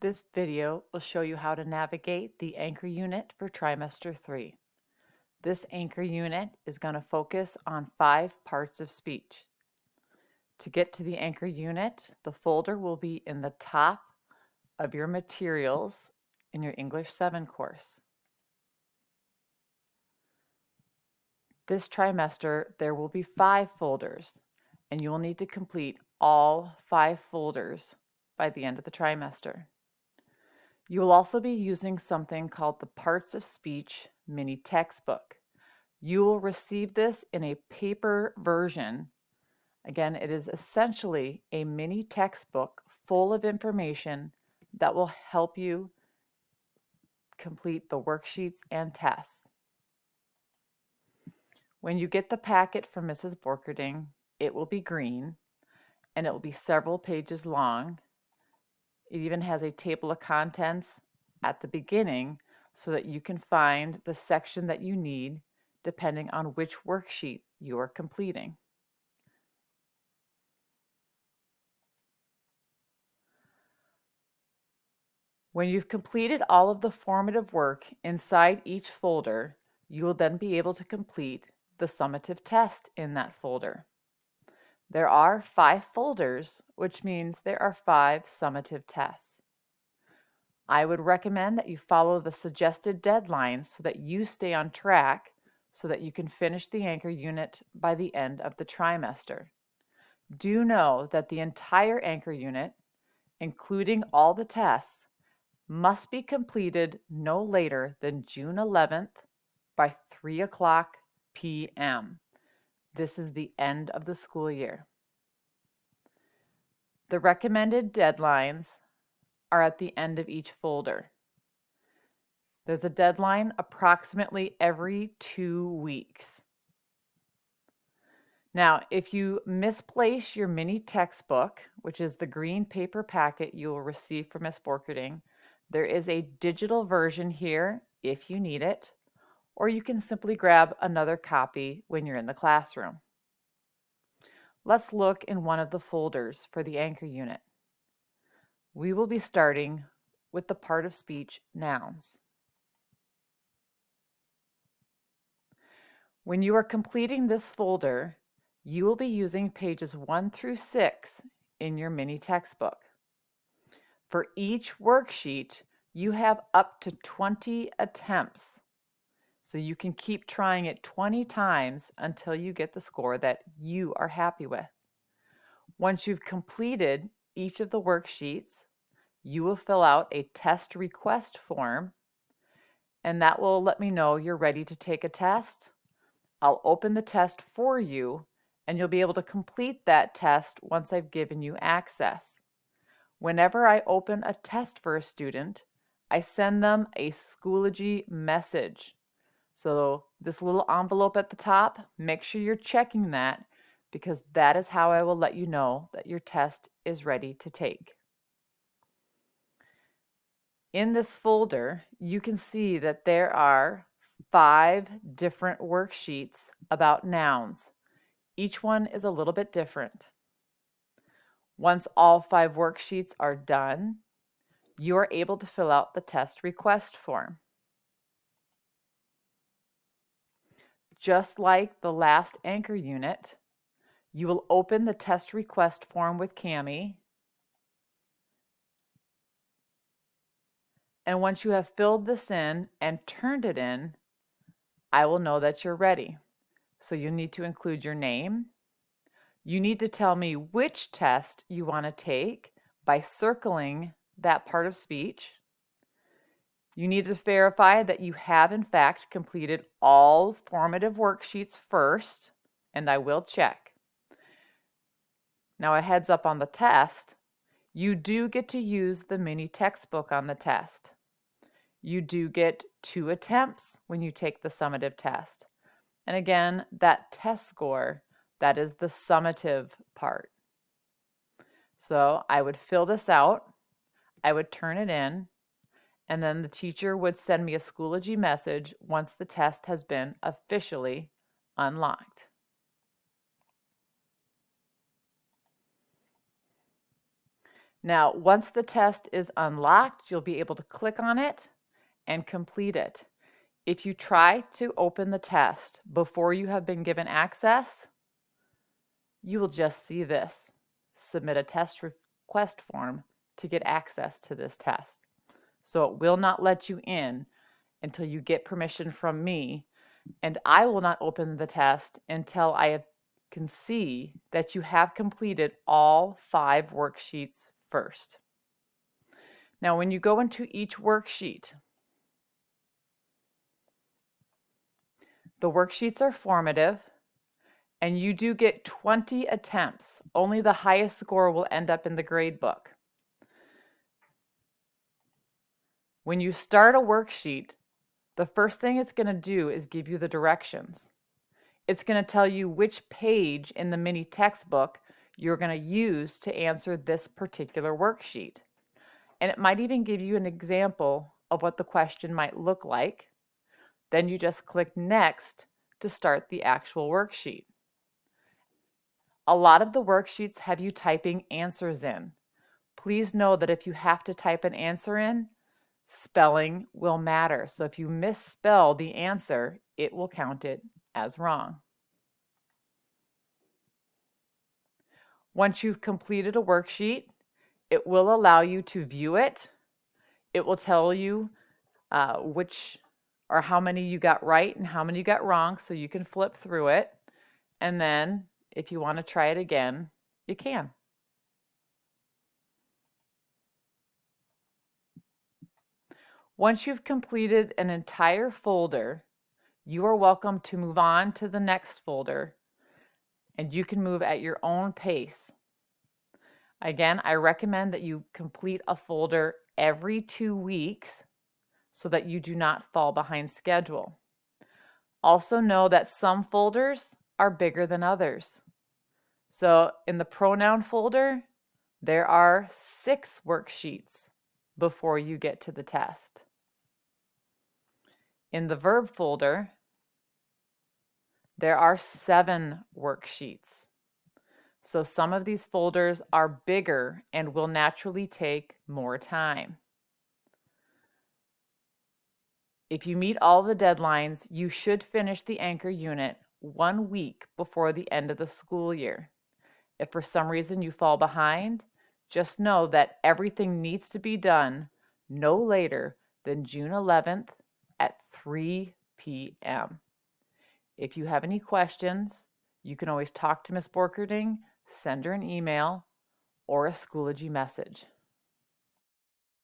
This video will show you how to navigate the anchor unit for trimester 3. This anchor unit is going to focus on 5 parts of speech. To get to the anchor unit, the folder will be in the top of your materials in your English 7 course. This trimester, there will be 5 folders, and you will need to complete all 5 folders by the end of the trimester. You will also be using something called the Parts of Speech mini textbook. You will receive this in a paper version. Again, it is essentially a mini textbook full of information that will help you complete the worksheets and tests. When you get the packet from Mrs. Borkerding, it will be green and it will be several pages long. It even has a table of contents at the beginning so that you can find the section that you need depending on which worksheet you are completing. When you've completed all of the formative work inside each folder, you will then be able to complete the summative test in that folder. There are 5 folders, which means there are 5 summative tests. I would recommend that you follow the suggested deadlines so that you stay on track so that you can finish the anchor unit by the end of the trimester. Do know that the entire anchor unit, including all the tests, must be completed no later than June 11th by 3:00 p.m. This is the end of the school year. The recommended deadlines are at the end of each folder. There's a deadline approximately every 2 weeks. Now, if you misplace your mini textbook, which is the green paper packet you will receive from Ms. Borkerding, there is a digital version here if you need it, or you can simply grab another copy when you're in the classroom. Let's look in one of the folders for the anchor unit. We will be starting with the part of speech nouns. When you are completing this folder, you will be using pages 1 through 6 in your mini textbook. For each worksheet, you have up to 20 attempts. So you can keep trying it 20 times until you get the score that you are happy with. Once you've completed each of the worksheets, you will fill out a test request form, and that will let me know you're ready to take a test. I'll open the test for you, and you'll be able to complete that test once I've given you access. Whenever I open a test for a student, I send them a Schoology message. So this little envelope at the top, make sure you're checking that because that is how I will let you know that your test is ready to take. In this folder, you can see that there are 5 different worksheets about nouns. Each one is a little bit different. Once all 5 worksheets are done, you are able to fill out the test request form. Just like the last anchor unit, you will open the test request form with Cami, and once you have filled this in and turned it in, I will know that you're ready. So you need to include your name. You need to tell me which test you want to take by circling that part of speech. You need to verify that you have in fact completed all formative worksheets first, and I will check. Now, a heads up on the test, you do get to use the mini textbook on the test. You do get 2 attempts when you take the summative test. And again, that test score, that is the summative part. So I would fill this out, I would turn it in, and then the teacher would send me a Schoology message once the test has been officially unlocked. Now, once the test is unlocked, you'll be able to click on it and complete it. If you try to open the test before you have been given access, you will just see this: submit a test request form to get access to this test. So it will not let you in until you get permission from me, and I will not open the test until I can see that you have completed all 5 worksheets first. Now, when you go into each worksheet, the worksheets are formative, and you do get 20 attempts. Only the highest score will end up in the grade book. When you start a worksheet, the first thing it's going to do is give you the directions. It's going to tell you which page in the mini textbook you're going to use to answer this particular worksheet. And it might even give you an example of what the question might look like. Then you just click Next to start the actual worksheet. A lot of the worksheets have you typing answers in. Please know that if you have to type an answer in, spelling will matter. So if you misspell the answer, it will count it as wrong. Once you've completed a worksheet, it will allow you to view it. It will tell you which or how many you got right and how many you got wrong, so you can flip through it. And then if you want to try it again, you can. Once you've completed an entire folder, you are welcome to move on to the next folder, and you can move at your own pace. Again, I recommend that you complete a folder every 2 weeks so that you do not fall behind schedule. Also know that some folders are bigger than others. So in the pronoun folder, there are 6 worksheets before you get to the test. In the verb folder, there are 7 worksheets. So some of these folders are bigger and will naturally take more time. If you meet all the deadlines, you should finish the anchor unit 1 week before the end of the school year. If for some reason you fall behind, just know that everything needs to be done no later than June 11th at 3 p.m. If you have any questions, you can always talk to Ms. Borkerding, send her an email, or a Schoology message.